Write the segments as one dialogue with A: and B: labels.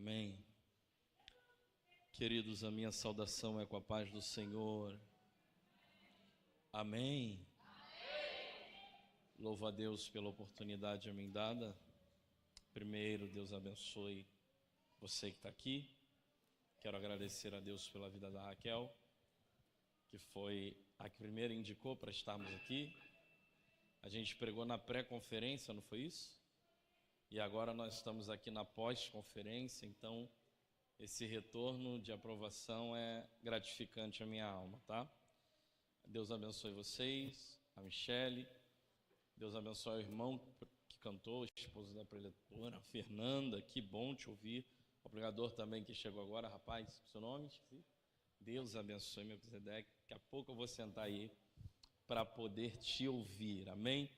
A: Amém. Queridos, a minha saudação é com a paz do Senhor. Amém. Louvo a Deus pela oportunidade a mim dada. Primeiro, Deus abençoe você que está aqui. Quero agradecer a Deus pela vida da Raquel, que foi a que primeiro indicou para estarmos aqui. A gente pregou na pré-conferência, não foi isso? E agora nós estamos aqui na pós-conferência, então esse retorno de aprovação é gratificante à minha alma, tá? Deus abençoe vocês, a Michele. Deus abençoe o irmão que cantou, esposo da preletora, a Fernanda, que bom te ouvir. O pregador também que chegou agora, rapaz, seu nome? Esqueci. Deus abençoe, meu Melquisedeque. Daqui a pouco eu vou sentar aí para poder te ouvir, amém?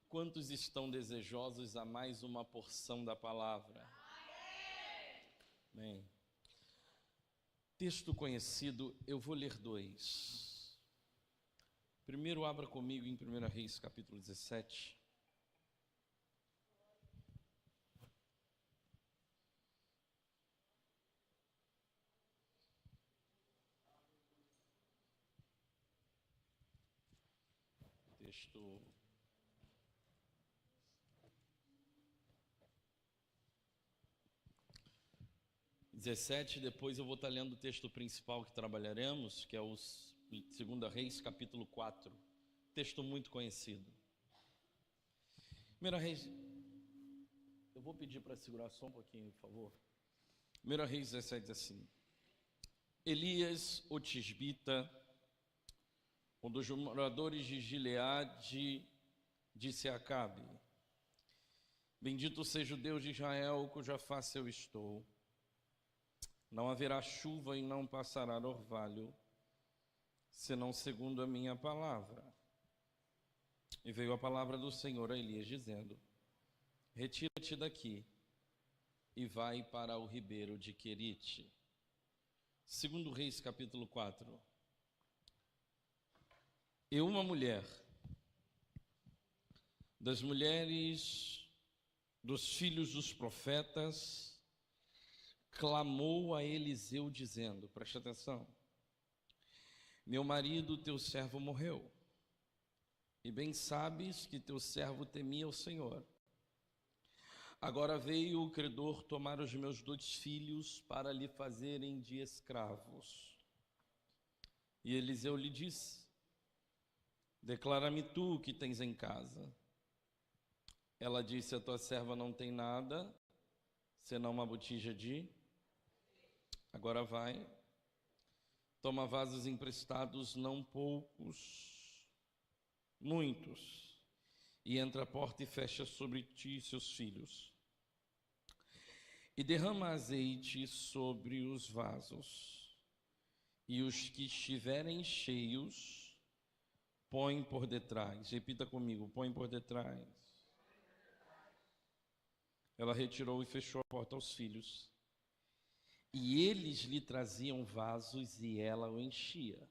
A: Quantos estão desejosos a mais uma porção da palavra? Amém. Texto conhecido, eu vou ler dois. Primeiro, abra comigo em 1 Reis, capítulo 17. Texto 17, depois eu vou estar lendo o texto principal que trabalharemos, que é o 2 Reis, capítulo 4. Texto muito conhecido. 1 Reis, eu vou pedir para segurar só um pouquinho, por favor. 1 Reis 17 diz assim: Elias, o tisbita, um dos moradores de Gileade, disse a Acabe: Bendito seja o Deus de Israel, cuja face eu estou. Não haverá chuva e não passará orvalho, senão segundo a minha palavra. E veio a palavra do Senhor a Elias, dizendo: Retira-te daqui e vai para o ribeiro de Querite. 2 Reis, capítulo 4. E uma mulher das mulheres dos filhos dos profetas clamou a Eliseu dizendo, preste atenção: Meu marido, teu servo, morreu, e bem sabes que teu servo temia o Senhor. Agora veio o credor tomar os meus 2 filhos para lhe fazerem de escravos. E Eliseu lhe disse: Declara-me tu o que tens em casa. Ela disse: A tua serva não tem nada, senão uma botija de... Agora vai, toma vasos emprestados, não poucos, muitos, e entra a porta e fecha sobre ti e seus filhos. E derrama azeite sobre os vasos, e os que estiverem cheios, põe por detrás. Repita comigo: põe por detrás. Ela retirou e fechou a porta aos filhos. E eles lhe traziam vasos e ela o enchia.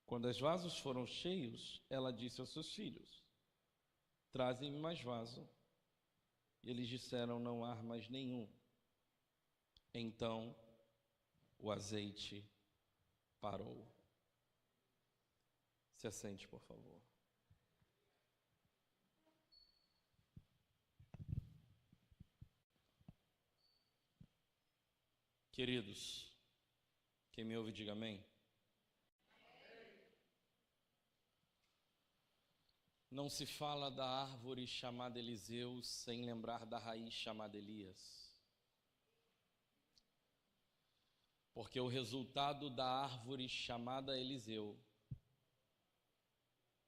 A: Quando os vasos foram cheios, ela disse aos seus filhos: Trazem-me mais vaso. E eles disseram: Não há mais nenhum. Então o azeite parou. Se assente, por favor. Queridos, quem me ouve, diga amém. Não se fala da árvore chamada Eliseu sem lembrar da raiz chamada Elias. Porque o resultado da árvore chamada Eliseu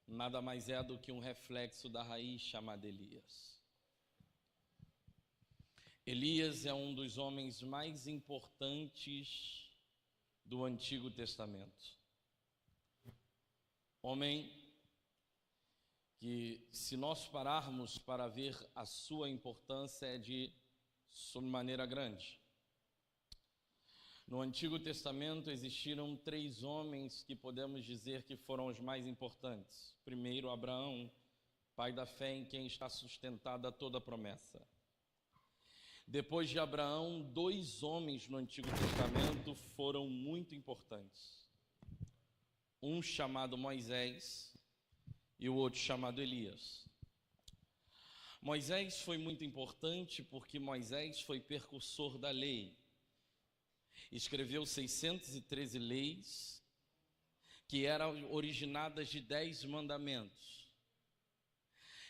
A: nada mais é do que um reflexo da raiz chamada Elias. Elias é um dos homens mais importantes do Antigo Testamento. Homem que, se nós pararmos para ver a sua importância, é de maneira grande. No Antigo Testamento existiram 3 homens que podemos dizer que foram os mais importantes. Primeiro, Abraão, pai da fé em quem está sustentada toda a promessa. Depois de Abraão, 2 homens no Antigo Testamento foram muito importantes. Um chamado Moisés e o outro chamado Elias. Moisés foi muito importante porque Moisés foi precursor da lei. Escreveu 613 leis que eram originadas de 10 mandamentos.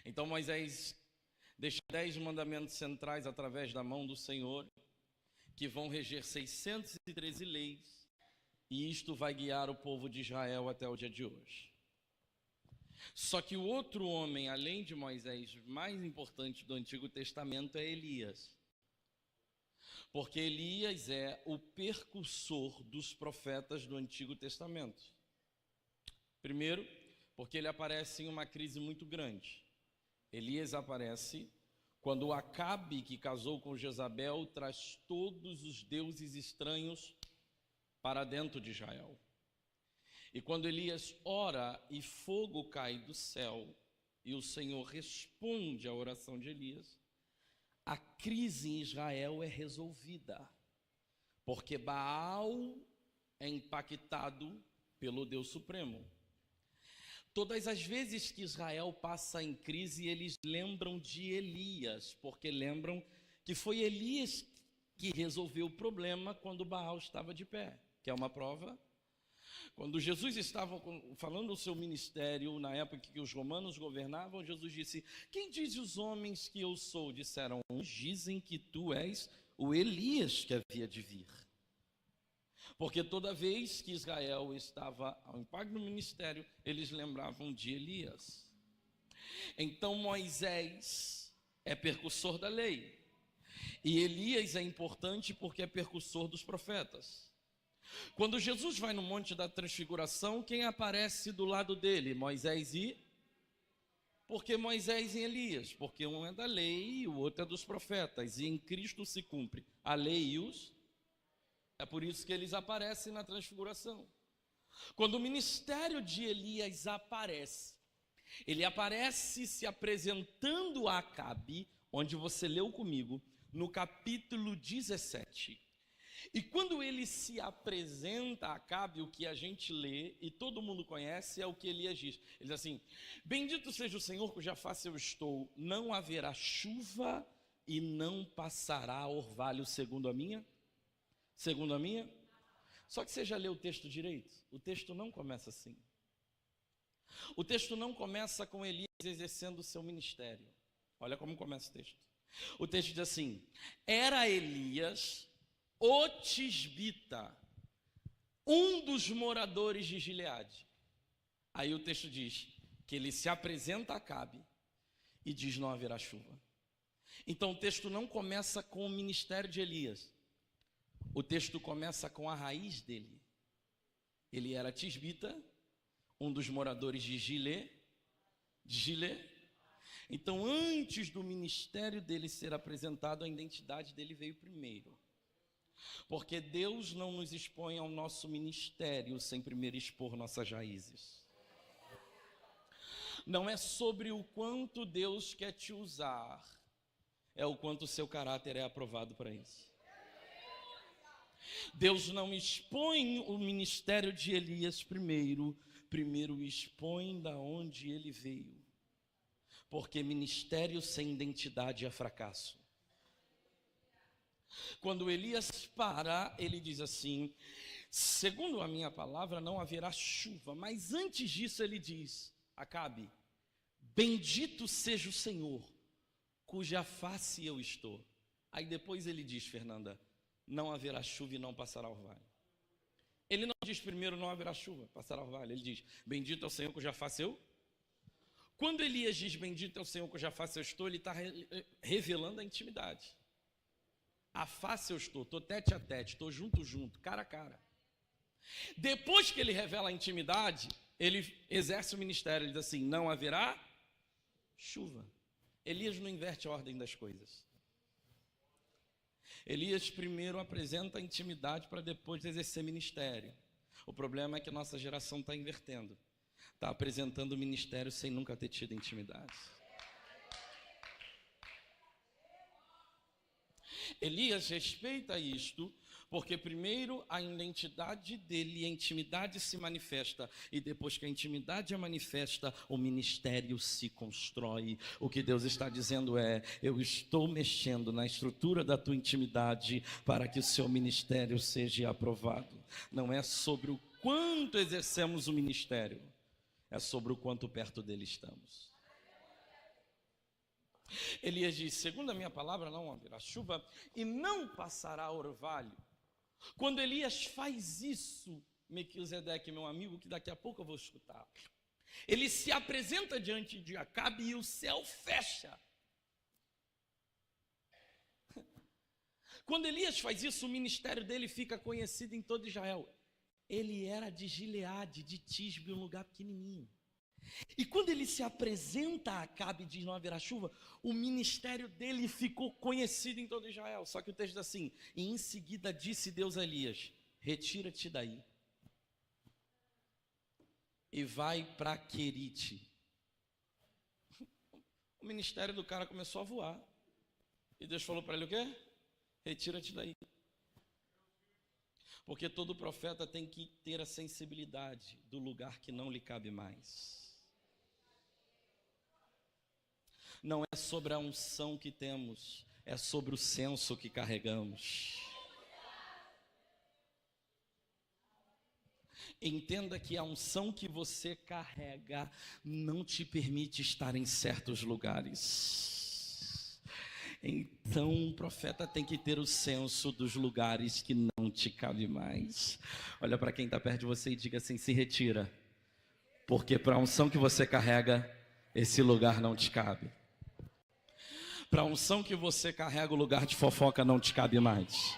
A: Então Moisés deixa 10 mandamentos centrais através da mão do Senhor, que vão reger 613 leis, e isto vai guiar o povo de Israel até o dia de hoje. Só que o outro homem, além de Moisés, mais importante do Antigo Testamento é Elias. Porque Elias é o precursor dos profetas do Antigo Testamento. Primeiro, porque ele aparece em uma crise muito grande. Elias aparece quando Acabe, que casou com Jezabel, traz todos os deuses estranhos para dentro de Israel. E quando Elias ora e fogo cai do céu e o Senhor responde à oração de Elias, a crise em Israel é resolvida, porque Baal é impactado pelo Deus Supremo. Todas as vezes que Israel passa em crise, eles lembram de Elias, porque lembram que foi Elias que resolveu o problema quando Baal estava de pé. Quer uma prova? Quando Jesus estava falando o seu ministério, na época que os romanos governavam, Jesus disse: quem diz os homens que eu sou? Disseram: uns dizem que tu és o Elias que havia de vir. Porque toda vez que Israel estava ao impacto do ministério, eles lembravam de Elias. Então Moisés é precursor da lei. E Elias é importante porque é precursor dos profetas. Quando Jesus vai no Monte da Transfiguração, quem aparece do lado dele? Moisés e... Por que Moisés e Elias? Porque um é da lei e o outro é dos profetas. E em Cristo se cumpre a lei e os... É por isso que eles aparecem na Transfiguração. Quando o ministério de Elias aparece, ele aparece se apresentando a Acabe, onde você leu comigo, no capítulo 17. E quando ele se apresenta a Acabe, o que a gente lê e todo mundo conhece é o que Elias diz. Ele diz assim: bendito seja o Senhor cuja face eu estou, não haverá chuva e não passará orvalho segundo a minha? Segundo a minha? Só que você já leu o texto direito? O texto não começa assim. O texto não começa com Elias exercendo o seu ministério. Olha como começa o texto. O texto diz assim: era Elias o tisbita, um dos moradores de Gileade. Aí o texto diz que ele se apresenta a Acabe e diz: não haverá chuva. Então o texto não começa com o ministério de Elias. O texto começa com a raiz dele. Ele era tisbita, um dos moradores de Gilé. Então, antes do ministério dele ser apresentado, a identidade dele veio primeiro. Porque Deus não nos expõe ao nosso ministério sem primeiro expor nossas raízes. Não é sobre o quanto Deus quer te usar, é o quanto o seu caráter é aprovado para isso. Deus não expõe o ministério de Elias primeiro expõe da onde ele veio. Porque ministério sem identidade é fracasso. Quando Elias para, ele diz assim: segundo a minha palavra não haverá chuva. Mas antes disso ele diz: Acabe, bendito seja o Senhor, cuja face eu estou. Aí depois ele diz: Fernanda, não haverá chuva e não passará orvalho. Ele não diz primeiro não haverá chuva, passará orvalho. Ele diz: bendito é o Senhor cuja face eu. Quando Elias diz bendito é o Senhor cuja face eu estou, ele está revelando a intimidade. A face eu estou tete a tete, estou junto, cara a cara. Depois que ele revela a intimidade, ele exerce o ministério. Ele diz assim: não haverá chuva. Elias não inverte a ordem das coisas. Elias primeiro apresenta a intimidade para depois exercer ministério. O problema é que a nossa geração está invertendo. Está apresentando o ministério sem nunca ter tido intimidade. Elias respeita isto, porque primeiro a identidade dele, a intimidade se manifesta, e depois que a intimidade é manifesta, o ministério se constrói. O que Deus está dizendo é: eu estou mexendo na estrutura da tua intimidade para que o seu ministério seja aprovado. Não é sobre o quanto exercemos o ministério, é sobre o quanto perto dele estamos. Elias diz: segundo a minha palavra não haverá chuva e não passará orvalho. Quando Elias faz isso, Melquisedeque, meu amigo, que daqui a pouco eu vou escutar, ele se apresenta diante de Acabe e o céu fecha. Quando Elias faz isso, o ministério dele fica conhecido em todo Israel. Ele era de Gileade, de Tisbe, um lugar pequenininho. E quando ele se apresenta a Acabe e diz não haverá chuva, o ministério dele ficou conhecido em todo Israel. Só que o texto diz assim: e em seguida disse Deus a Elias: retira-te daí e vai para Querite. O ministério do cara começou a voar. E Deus falou para ele o quê? Retira-te daí. Porque todo profeta tem que ter a sensibilidade do lugar que não lhe cabe mais. Não é sobre a unção que temos, é sobre o senso que carregamos. Entenda que a unção que você carrega não te permite estar em certos lugares. Então, um profeta tem que ter o senso dos lugares que não te cabe mais. Olha para quem está perto de você e diga assim: se retira, porque para a unção que você carrega, esse lugar não te cabe. Para a unção que você carrega, o lugar de fofoca não te cabe mais.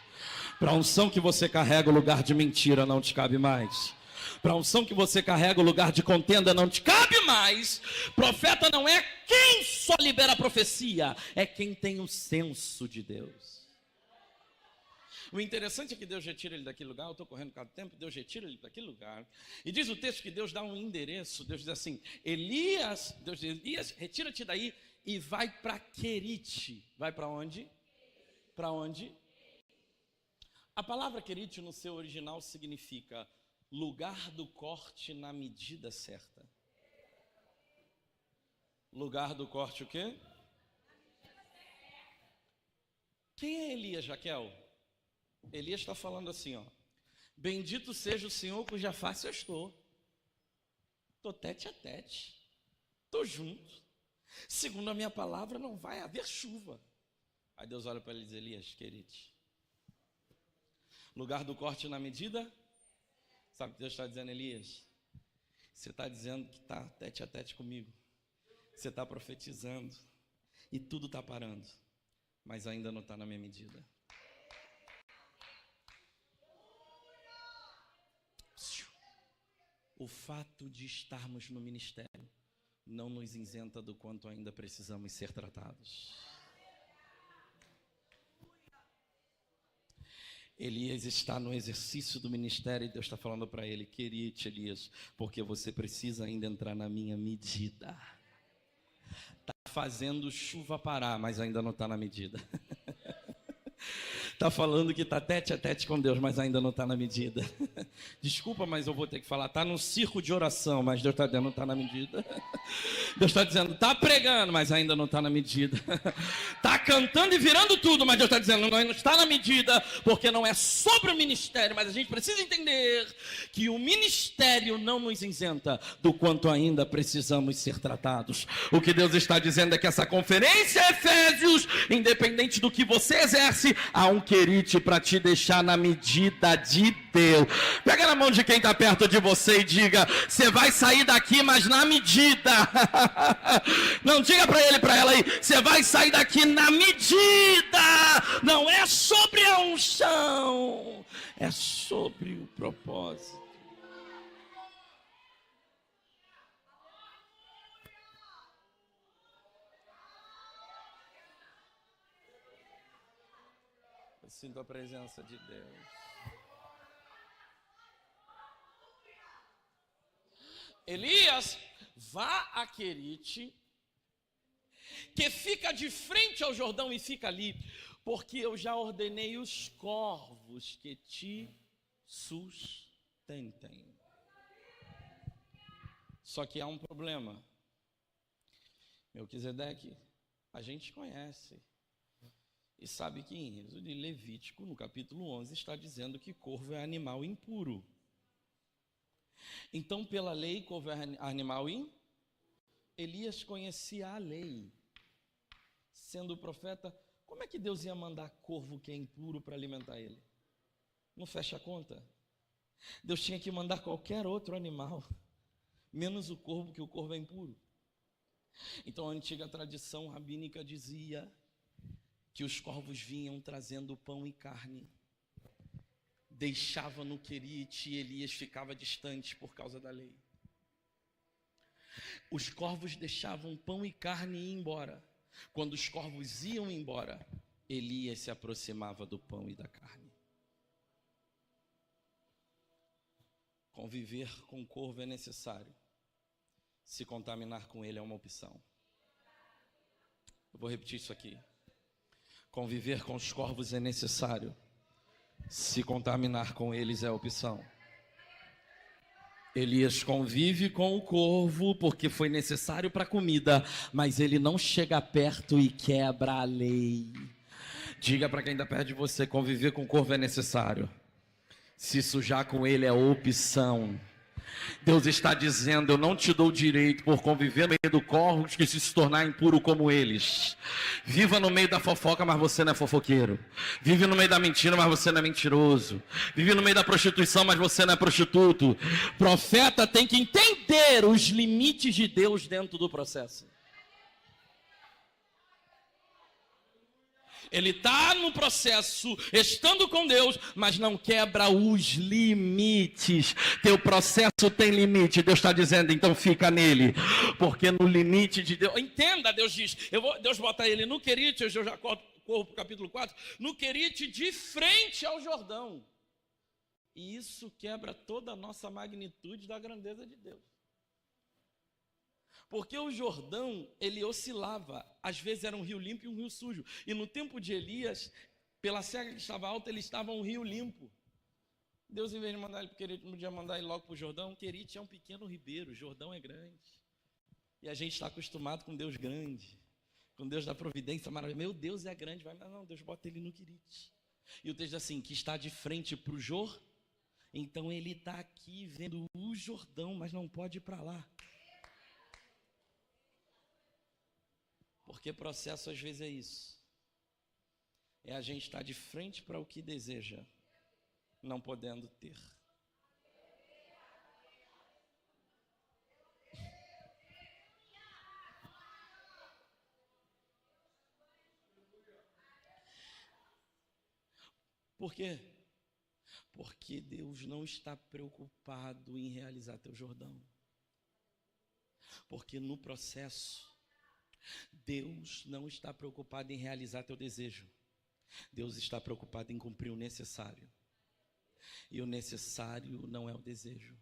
A: Para a unção que você carrega, o lugar de mentira não te cabe mais. Para a unção que você carrega, o lugar de contenda não te cabe mais. Profeta não é quem só libera a profecia, é quem tem o senso de Deus. O interessante é que Deus retira ele daquele lugar. Eu estou correndo cada tempo. Deus retira ele daquele lugar. E diz o texto que Deus dá um endereço. Deus diz assim: Elias, Deus diz: Elias, retira-te daí e vai para Querite. Vai para onde? Para onde? A palavra Querite no seu original significa lugar do corte na medida certa. Lugar do corte o quê? Quem é Elias, Raquel? Elias está falando assim, ó: bendito seja o Senhor cuja face eu estou. Estou tete a tete. Estou junto. Segundo a minha palavra, não vai haver chuva. Aí Deus olha para ele e diz: Elias, querido, lugar do corte na medida. Sabe o que Deus está dizendo, Elias? Você está dizendo que está tete a tete comigo. Você está profetizando. E tudo está parando. Mas ainda não está na minha medida. O fato de estarmos no ministério não nos isenta do quanto ainda precisamos ser tratados. Elias está no exercício do ministério e Deus está falando para ele: querido Elias, porque você precisa ainda entrar na minha medida. Está fazendo chuva parar, mas ainda não está na medida. Está falando que está tete a tete com Deus, mas ainda não está na medida. Desculpa, mas eu vou ter que falar. Está num circo de oração, mas Deus está dizendo, não está na medida. Deus está dizendo, está pregando, mas ainda não está na medida. Está cantando e virando tudo, mas Deus está dizendo, não está na medida, porque não é sobre o ministério. Mas a gente precisa entender que o ministério não nos isenta do quanto ainda precisamos ser tratados. O que Deus está dizendo é que essa conferência Efésios, independente do que você exerce, há um querite para te deixar na medida de Deus. Pega na mão de quem está perto de você e diga: você vai sair daqui, mas na medida. Não, diga para ele, para ela aí: você vai sair daqui na medida. Não é sobre a unção, é sobre o propósito. Eu sinto a presença de Deus. Elias, vá a Querite, que fica de frente ao Jordão e fica ali. porque eu já ordenei os corvos que te sustentem. Só que há um problema. Melquisedeque, a gente conhece e sabe que em Êxodo e Levítico, no capítulo 11, está dizendo que corvo é animal impuro. Então, pela lei, corvo é animal impuro. Elias conhecia a lei. Sendo profeta, como é que Deus ia mandar corvo que é impuro para alimentar ele? Não fecha a conta? Deus tinha que mandar qualquer outro animal, menos o corvo, que o corvo é impuro. Então a antiga tradição rabínica dizia que os corvos vinham trazendo pão e carne, deixava no Querite e Elias ficava distante por causa da lei. Os corvos deixavam pão e carne e iam embora. Quando os corvos iam embora, Elias se aproximava do pão e da carne. Conviver com o corvo é necessário. Se contaminar com ele é uma opção. Eu vou repetir isso aqui. Conviver com os corvos é necessário. Se contaminar com eles é opção. Elias convive com o corvo porque foi necessário para a comida, mas ele não chega perto e quebra a lei. Diga para quem está perto de você, conviver com o corvo é necessário. Se sujar com ele é opção. Deus está dizendo, eu não te dou direito por conviver no meio do corvo de se tornar impuro como eles. Viva no meio da fofoca, mas você não é fofoqueiro. Vive no meio da mentira, mas você não é mentiroso. Vive no meio da prostituição, mas você não é prostituto. Profeta tem que entender os limites de Deus dentro do processo. Ele está no processo, estando com Deus, mas não quebra os limites. Teu processo tem limite. Deus está dizendo, então fica nele. Porque no limite de Deus... Entenda, Deus diz, Deus bota ele no Querite, eu já corro para o capítulo 4, no Querite de frente ao Jordão. E isso quebra toda a nossa magnitude da grandeza de Deus. Porque o Jordão, ele oscilava, às vezes era um rio limpo e um rio sujo. E no tempo de Elias, pela serra que estava alta, ele estava um rio limpo. Deus, em vez de mandar ele para o Querite, não podia mandar ele logo para o Jordão. Querite é um pequeno ribeiro, o Jordão é grande. E a gente está acostumado com Deus grande, com Deus da providência maravilhosa. Meu Deus é grande, vai, mas não, Deus bota ele no Querite. E o texto diz assim, que está de frente para o Jordão. Então ele está aqui vendo o Jordão, mas não pode ir para lá. Porque processo às vezes é isso. É a gente estar de frente para o que deseja, não podendo ter. Por quê? Porque Deus não está preocupado em realizar teu Jordão. Porque no processo, Deus não está preocupado em realizar teu desejo. Deus está preocupado em cumprir o necessário. E o necessário não é o desejo.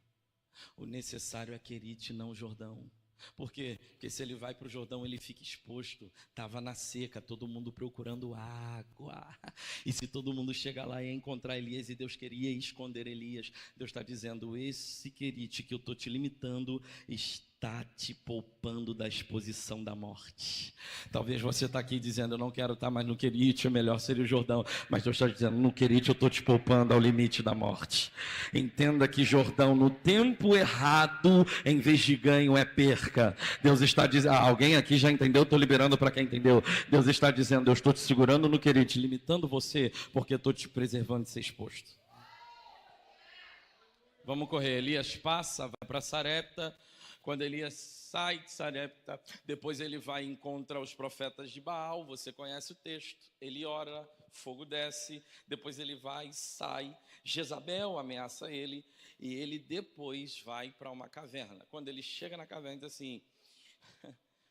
A: O necessário é Querite, não o Jordão. Por quê? Porque se ele vai para o Jordão, ele fica exposto. Estava na seca, todo mundo procurando água. E se todo mundo chega lá e encontrar Elias, e Deus queria esconder Elias, Deus está dizendo, esse Querite que eu estou te limitando, está te poupando da exposição da morte. Talvez você está aqui dizendo, eu não quero estar mais no Querite, o melhor seria o Jordão. Mas Deus está dizendo, no Querite eu estou te poupando ao limite da morte. Entenda que Jordão, no tempo errado, em vez de ganho, é perca. Deus está dizendo, alguém aqui já entendeu? Estou liberando para quem entendeu. Deus está dizendo, eu estou te segurando no Querite, limitando você, porque estou te preservando de ser exposto. Vamos correr. Elias passa, vai para Sarepta. Quando Elias sai de Sarepta, depois ele vai e encontra os profetas de Baal, você conhece o texto, ele ora, fogo desce, depois ele vai e sai, Jezabel ameaça ele, e ele depois vai para uma caverna. Quando ele chega na caverna, diz assim,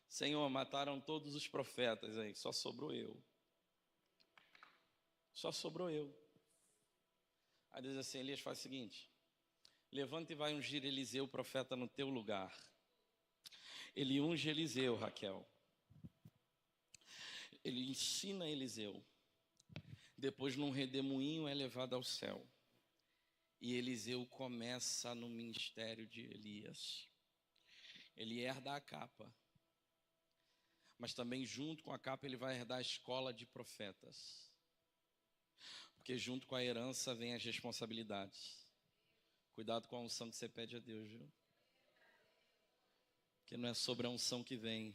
A: Senhor, mataram todos os profetas aí, só sobrou eu. Só sobrou eu. Aí diz assim, Elias faz o seguinte, levanta e vai ungir Eliseu, profeta, no teu lugar. Ele unge Eliseu, Raquel. Ele ensina Eliseu. Depois, num redemoinho, é levado ao céu. E Eliseu começa no ministério de Elias. Ele herda a capa, mas também junto com a capa ele vai herdar a escola de profetas. Porque junto com a herança vem as responsabilidades. Cuidado com a unção que você pede a Deus, viu? Porque não é sobre a unção que vem,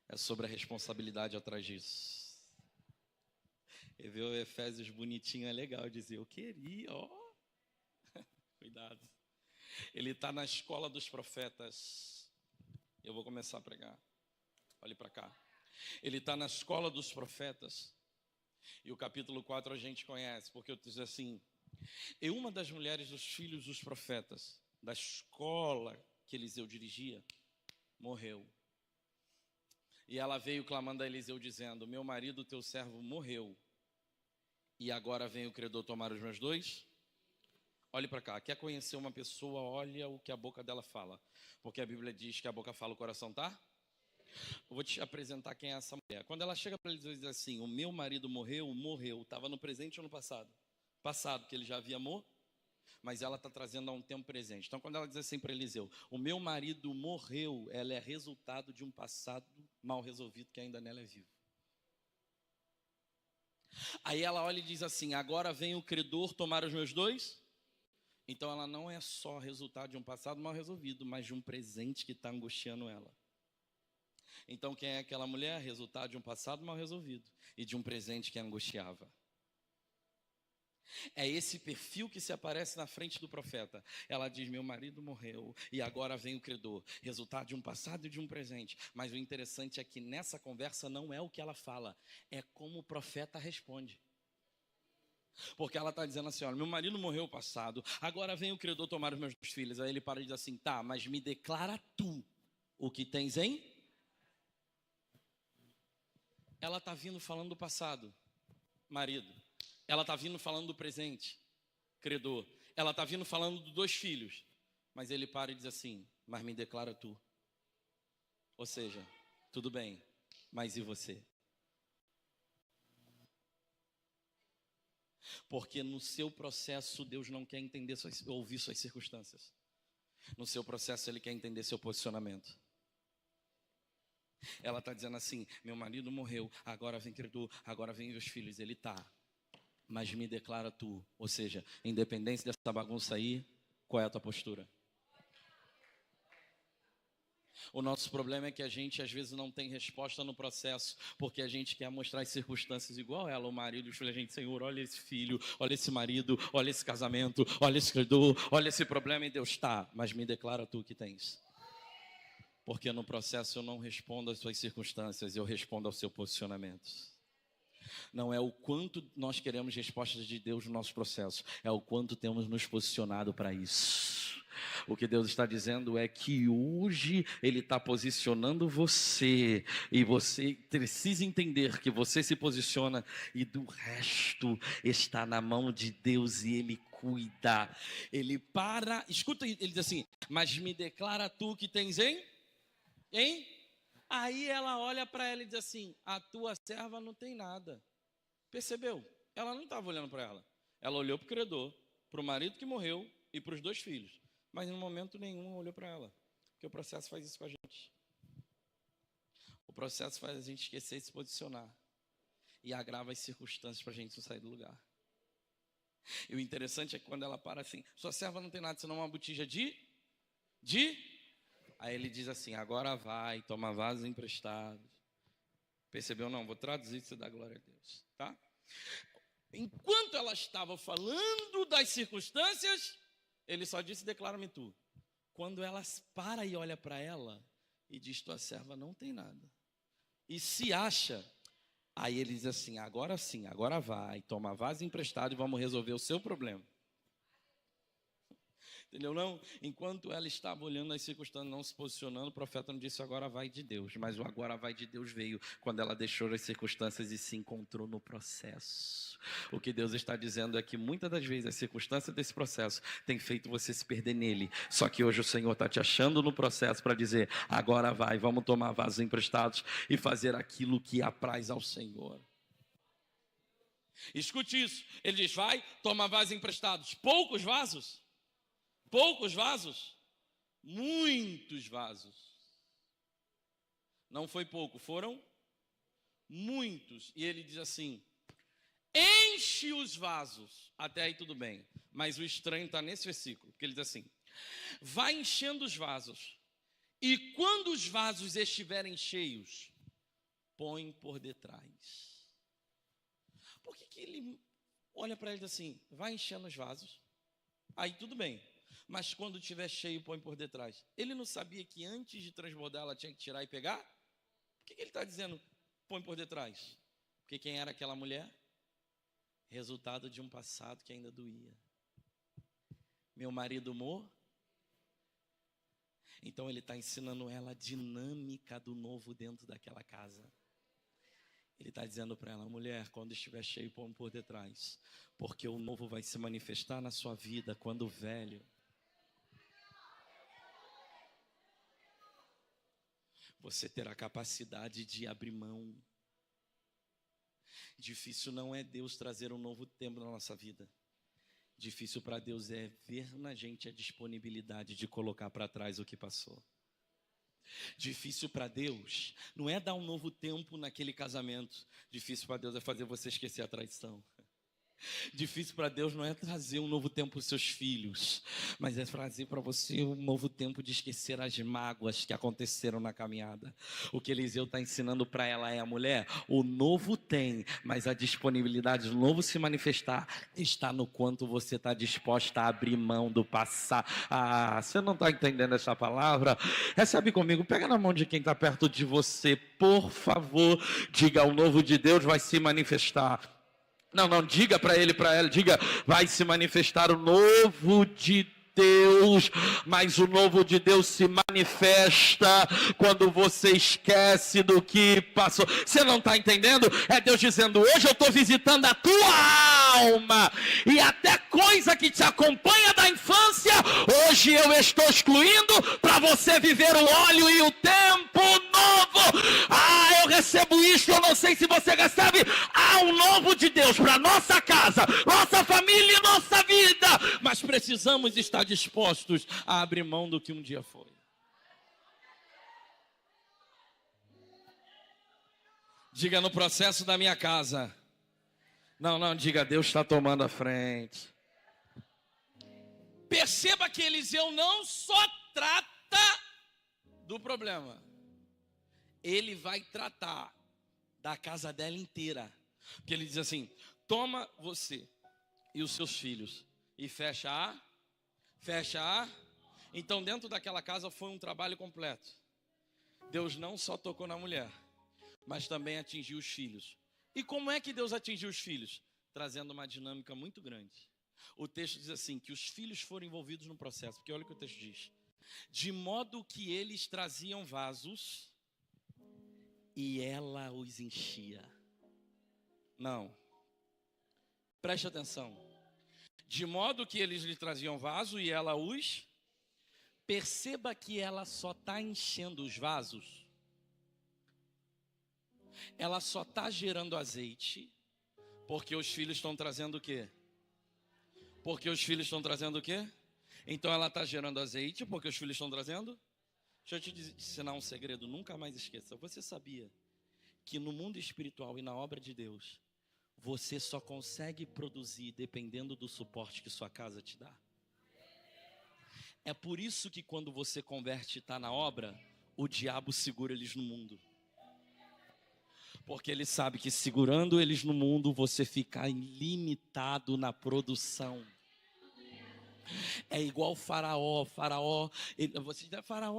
A: é sobre a responsabilidade atrás disso. E ver o Efésios bonitinho é legal dizer, eu queria, ó. Cuidado. Ele está na escola dos profetas. Eu vou começar a pregar. Olhe para cá. Ele está na escola dos profetas. E o capítulo 4 a gente conhece, porque eu diz assim: e uma das mulheres dos filhos dos profetas, da escola que Eliseu dirigia, morreu. E ela veio clamando a Eliseu, dizendo: meu marido, teu servo, morreu. E agora vem o credor tomar os meus dois. Olhe para cá, quer conhecer uma pessoa, olha o que a boca dela fala. Porque a Bíblia diz que a boca fala, o coração tá? Eu vou te apresentar quem é essa mulher. Quando ela chega para Eliseu e diz assim: o meu marido morreu, morreu. Estava no presente ou no passado? Passado, que ele já havia morrido, mas ela está trazendo a um tempo presente. Então, quando ela diz assim para Eliseu: o meu marido morreu, ela é resultado de um passado mal resolvido que ainda nela é vivo. Aí ela olha e diz assim: agora vem o credor tomar os meus dois. Então ela não é só resultado de um passado mal resolvido, mas de um presente que está angustiando ela. Então quem é aquela mulher? Resultado de um passado mal resolvido e de um presente que a angustiava. É esse perfil que se aparece na frente do profeta. Ela diz: meu marido morreu e agora vem o credor. Resultado de um passado e de um presente. Mas o interessante é que nessa conversa não é o que ela fala, é como o profeta responde. Porque ela está dizendo assim: olha, meu marido morreu passado, agora vem o credor tomar os meus filhos. Aí ele para e diz assim: tá, mas me declara tu o que tens em. Ela está vindo falando do passado, marido. Ela está vindo falando do presente, credor. Ela está vindo falando dos dois filhos. Mas ele para e diz assim: mas me declara tu. Ou seja, tudo bem, mas e você? Porque no seu processo Deus não quer entender ouvir suas circunstâncias. No seu processo Ele quer entender seu posicionamento. Ela está dizendo assim: meu marido morreu, agora vem credor, agora vem meus filhos. Ele está, mas me declara tu. Ou seja, independente dessa bagunça aí, qual é a tua postura? O nosso problema é que a gente às vezes não tem resposta no processo, porque a gente quer mostrar as circunstâncias igual ela, o marido, os filhos. A gente: Senhor, olha esse filho, olha esse marido, olha esse casamento, olha esse credor, olha esse problema. E Deus: está, mas me declara tu o que tens. Porque no processo eu não respondo às suas circunstâncias, eu respondo ao seu posicionamento. Não é o quanto nós queremos respostas de Deus no nosso processo, é o quanto temos nos posicionado para isso. O que Deus está dizendo é que hoje Ele está posicionando você, e você precisa entender que você se posiciona e do resto está na mão de Deus e Ele cuida. Ele para, escuta, ele diz assim: mas me declara tu que tens em? Aí ela olha para ela e diz assim: a tua serva não tem nada. Percebeu? Ela não estava olhando para ela. Ela olhou para o credor, para o marido que morreu e para os dois filhos. Mas em momento nenhum olhou para ela. Porque o processo faz isso com a gente. O processo faz a gente esquecer de se posicionar. E agrava as circunstâncias para a gente não sair do lugar. E o interessante é que quando ela para assim: sua serva não tem nada senão uma botija de... Aí ele diz assim: agora vai, toma vasos emprestados. Percebeu? Não, vou traduzir isso e dar glória a Deus, tá? Enquanto ela estava falando das circunstâncias, ele só disse: declara-me tu. Quando ela para e olha para ela e diz: tua serva não tem nada, e se acha, aí ele diz assim: agora sim, agora vai, toma vaso emprestado e vamos resolver o seu problema. Entendeu? Não, enquanto ela estava olhando as circunstâncias, não se posicionando, o profeta não disse: agora vai de Deus. Mas o agora vai de Deus veio quando ela deixou as circunstâncias e se encontrou no processo. O que Deus está dizendo é que muitas das vezes as circunstâncias desse processo têm feito você se perder nele. Só que hoje o Senhor está te achando no processo para dizer: agora vai, vamos tomar vasos emprestados e fazer aquilo que apraz ao Senhor. Escute isso. Ele diz, vai, toma vasos emprestados. Poucos vasos? Poucos vasos? Muitos vasos. Não foi pouco, foram muitos. E ele diz assim, enche os vasos. Até aí tudo bem. Mas o estranho está nesse versículo, porque ele diz assim, vai enchendo os vasos. E quando os vasos estiverem cheios, põe por detrás. Por que ele olha para ele assim, vai enchendo os vasos? Aí tudo bem. Mas quando estiver cheio, põe por detrás. Ele não sabia que antes de transbordar, ela tinha que tirar e pegar? Por que ele está dizendo, põe por detrás? Porque quem era aquela mulher? Resultado de um passado que ainda doía. Meu marido morreu. Então ele está ensinando ela a dinâmica do novo dentro daquela casa. Ele está dizendo para ela, mulher, quando estiver cheio, põe por detrás. Porque o novo vai se manifestar na sua vida quando o velho. Você terá capacidade de abrir mão. Difícil não é Deus trazer um novo tempo na nossa vida. Difícil para Deus é ver na gente a disponibilidade de colocar para trás o que passou. Difícil para Deus não é dar um novo tempo naquele casamento. Difícil para Deus é fazer você esquecer a traição. Difícil para Deus não é trazer um novo tempo para os seus filhos, mas é trazer para você um novo tempo de esquecer as mágoas que aconteceram na caminhada. O que Eliseu está ensinando para ela é, a mulher, o novo tem, mas a disponibilidade do novo se manifestar está no quanto você está disposta a abrir mão do passado. Ah, você não está entendendo essa palavra? Recebe comigo, pega na mão de quem está perto de você, por favor, diga, o novo de Deus vai se manifestar. Não, diga para ele, para ela, diga, vai se manifestar o novo de Deus, mas o novo de Deus se manifesta quando você esquece do que passou. Você não está entendendo? É Deus dizendo, hoje eu estou visitando a tua alma, e até coisa que te acompanha da infância, hoje eu estou excluindo para você viver o óleo e o tempo novo. Ah, eu recebo isso, eu não sei se você recebe. Há um novo de Deus para nossa casa, nossa família e nossa vida, mas precisamos estar dispostos a abrir mão do que um dia foi. Diga, no processo da minha casa. Não, diga, Deus está tomando a frente. Perceba que Eliseu não só trata do problema, ele vai tratar da casa dela inteira. Porque ele diz assim, toma você e os seus filhos e fecha a. Então dentro daquela casa foi um trabalho completo. Deus não só tocou na mulher, mas também atingiu os filhos. E como é que Deus atingiu os filhos? Trazendo uma dinâmica muito grande. O texto diz assim, que os filhos foram envolvidos no processo. Porque olha o que o texto diz. De modo que eles traziam vasos e ela os enchia. Não. Preste atenção. De modo que eles lhe traziam vaso e ela os... Perceba que ela só está enchendo os vasos. Ela só está gerando azeite. Porque os filhos estão trazendo o quê? Então ela está gerando azeite porque os filhos estão trazendo? Deixa eu te ensinar um segredo, nunca mais esqueça. Você sabia que no mundo espiritual e na obra de Deus, você só consegue produzir dependendo do suporte que sua casa te dá? É por isso que quando você converte e está na obra, o diabo segura eles no mundo. Porque ele sabe que segurando eles no mundo, você fica ilimitado na produção. É igual Faraó, Faraó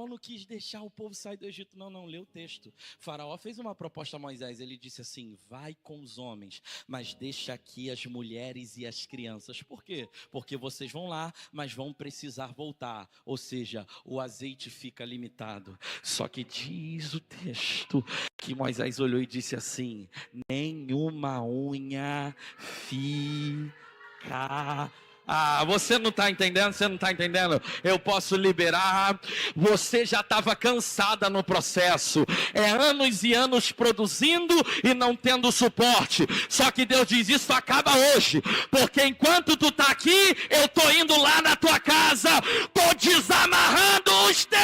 A: não quis deixar o povo sair do Egito. Não, lê o texto. Faraó fez uma proposta a Moisés, ele disse assim, vai com os homens, mas deixa aqui as mulheres e as crianças. Por quê? Porque vocês vão lá, mas vão precisar voltar, ou seja, o azeite fica limitado. Só que diz o texto, que Moisés olhou e disse assim, nenhuma unha fica... Ah, você não está entendendo, você não está entendendo. Eu posso liberar. Você já estava cansada no processo. É anos e anos produzindo e não tendo suporte. Só que Deus diz, isso acaba hoje. Porque enquanto tu está aqui, eu estou indo lá na tua casa. Estou desamarrando os teus.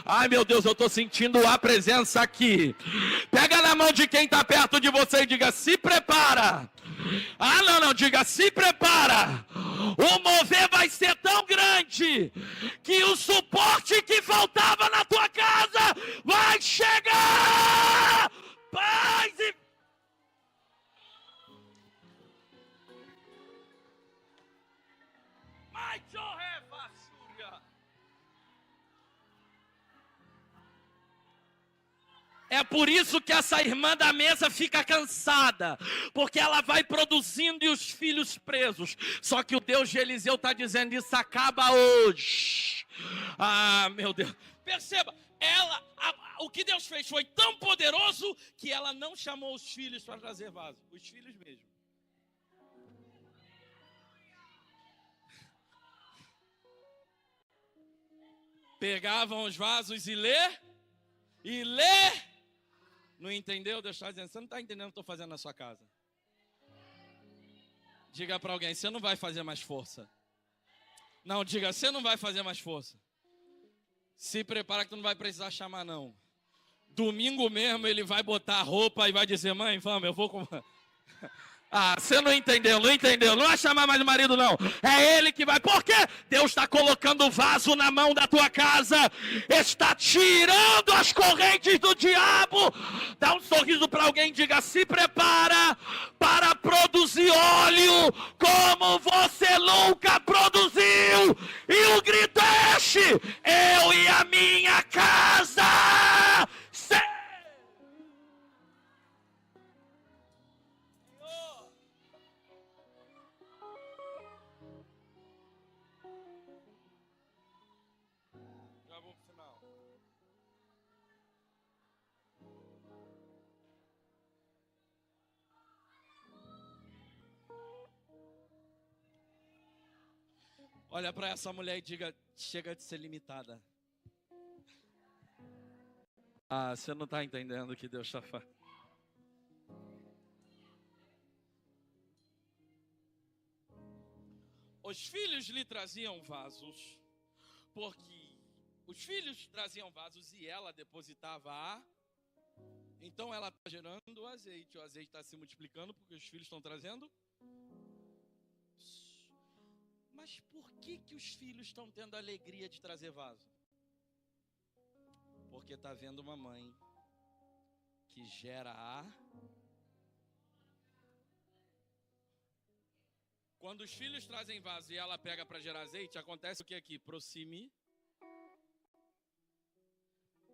A: Ai meu Deus, eu estou sentindo a presença aqui. Pega na mão de quem está perto de você e diga, se prepara. Ah, não, diga, se prepara. O mover vai ser tão grande que o suporte que faltava na tua casa vai chegar. Paz e... É por isso que essa irmã da mesa fica cansada, porque ela vai produzindo e os filhos presos. Só que o Deus de Eliseu está dizendo, isso acaba hoje. Ah, meu Deus. Perceba, o que Deus fez foi tão poderoso que ela não chamou os filhos para trazer vaso. Os filhos mesmo. Pegavam os vasos e lê. Não entendeu? Deus está dizendo, você não está entendendo o que eu estou fazendo na sua casa. Diga para alguém, você não vai fazer mais força. Não, diga, você não vai fazer mais força. Se prepara que tu não vai precisar chamar não. Domingo mesmo ele vai botar a roupa e vai dizer, mãe, vamos, eu vou com... Ah, você não entendeu. Não vai chamar mais o marido não. É ele que vai. Por quê? Deus está colocando o vaso na mão da tua casa. Está tirando as correntes do diabo. Dá um sorriso para alguém e diga, se prepara para produzir óleo como você nunca produziu. E o grito é este, eu e a minha casa. Olha para essa mulher e diga, chega de ser limitada. Ah, você não está entendendo o que Deus está fazendo. Os filhos lhe traziam vasos, porque os filhos traziam vasos e ela depositava Então ela está gerando o azeite está se multiplicando porque os filhos estão trazendo. Mas por que os filhos estão tendo a alegria de trazer vaso? Porque está vendo uma mãe que gera Quando os filhos trazem vaso e ela pega para gerar azeite, acontece o que aqui? Proxime.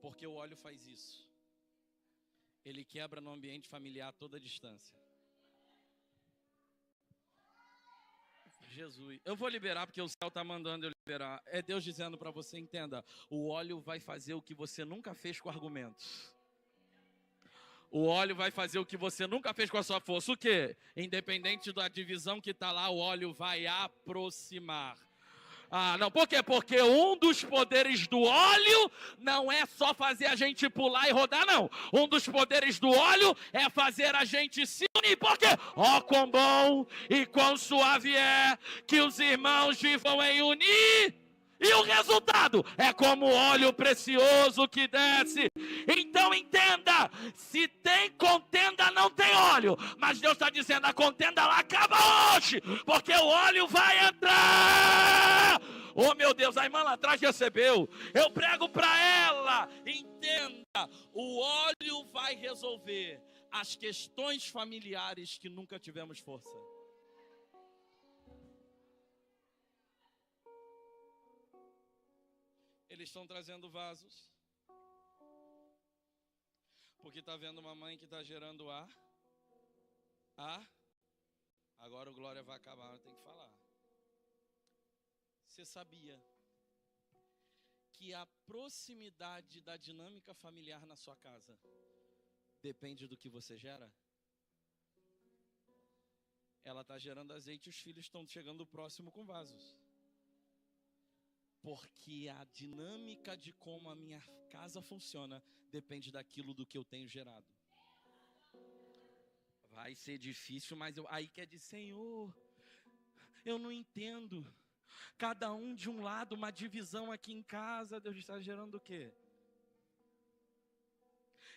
A: Porque o óleo faz isso. Ele quebra no ambiente familiar toda a distância. Jesus, eu vou liberar porque o céu está mandando eu liberar. É Deus dizendo para você, entenda, o óleo vai fazer o que você nunca fez com argumentos. O óleo vai fazer o que você nunca fez com a sua força. O quê? Independente da divisão que está lá, o óleo vai aproximar. Ah, não, por quê? Porque um dos poderes do óleo não é só fazer a gente pular e rodar, não. Um dos poderes do óleo é fazer a gente se unir. Por quê? Ó, quão bom e quão suave é que os irmãos vivam em unir. E o resultado é como óleo precioso que desce. Então entenda, se tem contenda não tem óleo. Mas Deus está dizendo, a contenda lá acaba hoje. Porque o óleo vai entrar. Oh meu Deus, a irmã lá atrás recebeu. Eu prego para ela. Entenda, o óleo vai resolver as questões familiares que nunca tivemos força. Eles estão trazendo vasos. Porque está vendo uma mãe que está gerando Agora o glória vai acabar, eu tenho que falar. Você sabia que a proximidade da dinâmica familiar na sua casa depende do que você gera? ela está gerando azeite e os filhos estão chegando próximo com vasos. Porque a dinâmica de como a minha casa funciona depende daquilo do que eu tenho gerado. Vai ser difícil, mas aí quer dizer, Senhor, eu não entendo. Cada um de um lado, uma divisão aqui em casa, Deus está gerando o quê?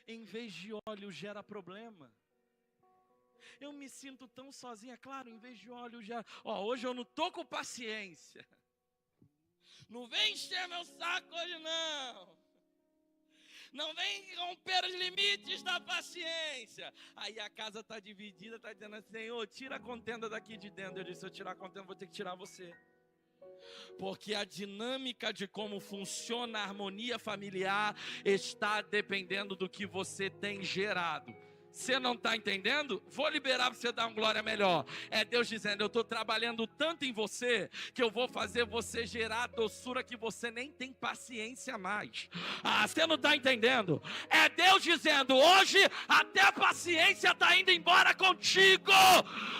A: Em vez de óleo, gera problema. Eu me sinto tão sozinha, claro, em vez de óleo, gera... hoje eu não estou com paciência. Não vem encher meu saco hoje não. Não vem romper os limites da paciência. Aí a casa está dividida, está dizendo assim, Senhor, tira a contenda daqui de dentro. Eu disse, se eu tirar a contenda, vou ter que tirar você. Porque a dinâmica de como funciona a harmonia familiar está dependendo do que você tem gerado. Você não está entendendo? Vou liberar para você dar uma glória melhor. É Deus dizendo, eu estou trabalhando tanto em você, que eu vou fazer você gerar a doçura que você nem tem paciência mais. Você não está entendendo? É Deus dizendo, hoje até a paciência está indo embora contigo.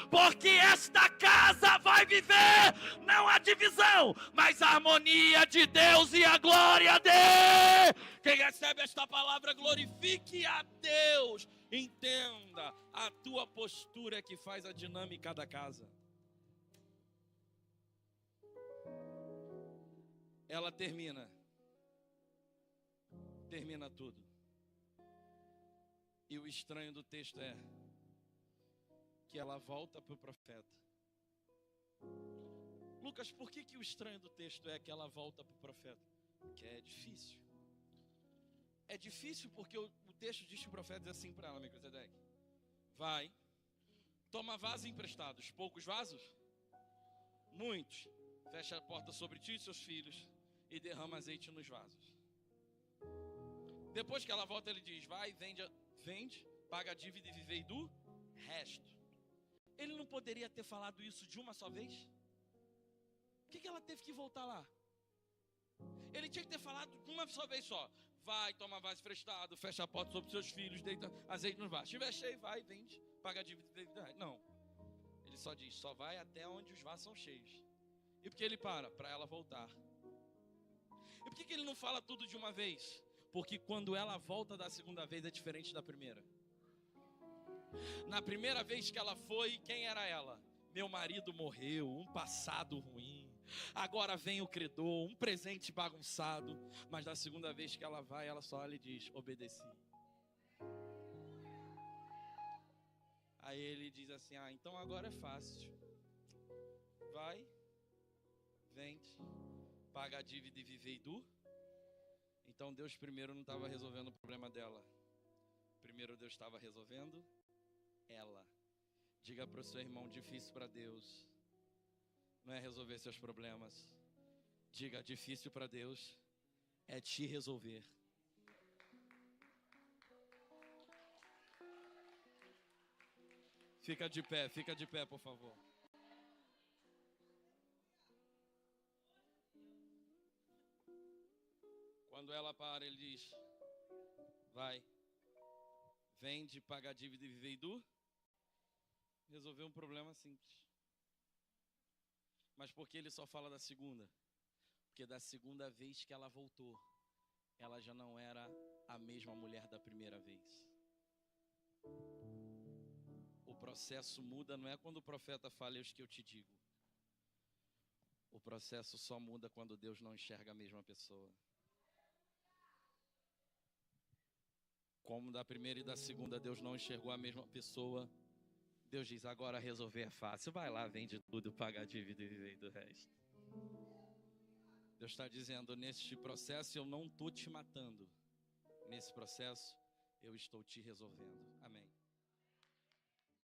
A: Porque esta casa vai viver, não a divisão, mas a harmonia de Deus e a glória dele. Quem recebe esta palavra, glorifique a Deus. Entenda, a tua postura é que faz a dinâmica da casa. Ela termina tudo. E o estranho do texto é que ela volta para o profeta. Lucas, por que o estranho do texto é que ela volta para o profeta? Porque é difícil. É difícil porque o texto diz que o profeta diz assim para ela, Melquisedeque: vai, toma vasos emprestados. Poucos vasos? Muitos. Fecha a porta sobre ti e seus filhos e derrama azeite nos vasos. Depois que ela volta, ele diz: vai, vende, paga a dívida e vivei do resto. Ele não poderia ter falado isso de uma só vez? Por que ela teve que voltar lá? Ele tinha que ter falado de uma só vez só. Vai, toma vaso emprestado, fecha a porta sobre seus filhos, deita azeite nos vasos. Se estiver cheio, vai, vende, paga a dívida. Não. Ele só diz, só vai até onde os vasos são cheios. E por que ele para? Para ela voltar. E por que ele não fala tudo de uma vez? Porque quando ela volta da segunda vez é diferente da primeira. Na primeira vez que ela foi, quem era ela? Meu marido morreu, um passado ruim. Agora vem o credor, um presente bagunçado. Mas na segunda vez que ela vai, ela só olha e diz, obedeci. Aí ele diz assim, então agora é fácil. Vai, vende, paga a dívida e vivei do. Então Deus primeiro não estava resolvendo o problema dela. Primeiro Deus estava resolvendo ela. Diga para o seu irmão, difícil para Deus não é resolver seus problemas. Diga, difícil para Deus é te resolver. Fica de pé, por favor. Quando ela para, ele diz, vai, vende, paga a dívida e vivei do. Resolver um problema simples. Mas por que ele só fala da segunda? Porque da segunda vez que ela voltou, ela já não era a mesma mulher da primeira vez. O processo muda, não é quando o profeta fala, eis que eu te digo. O processo só muda quando Deus não enxerga a mesma pessoa. Como da primeira e da segunda Deus não enxergou a mesma pessoa, Deus diz, agora resolver é fácil. Vai lá, vende tudo, paga a dívida e vive do resto. Deus está dizendo, neste processo eu não estou te matando. Nesse processo eu estou te resolvendo. Amém.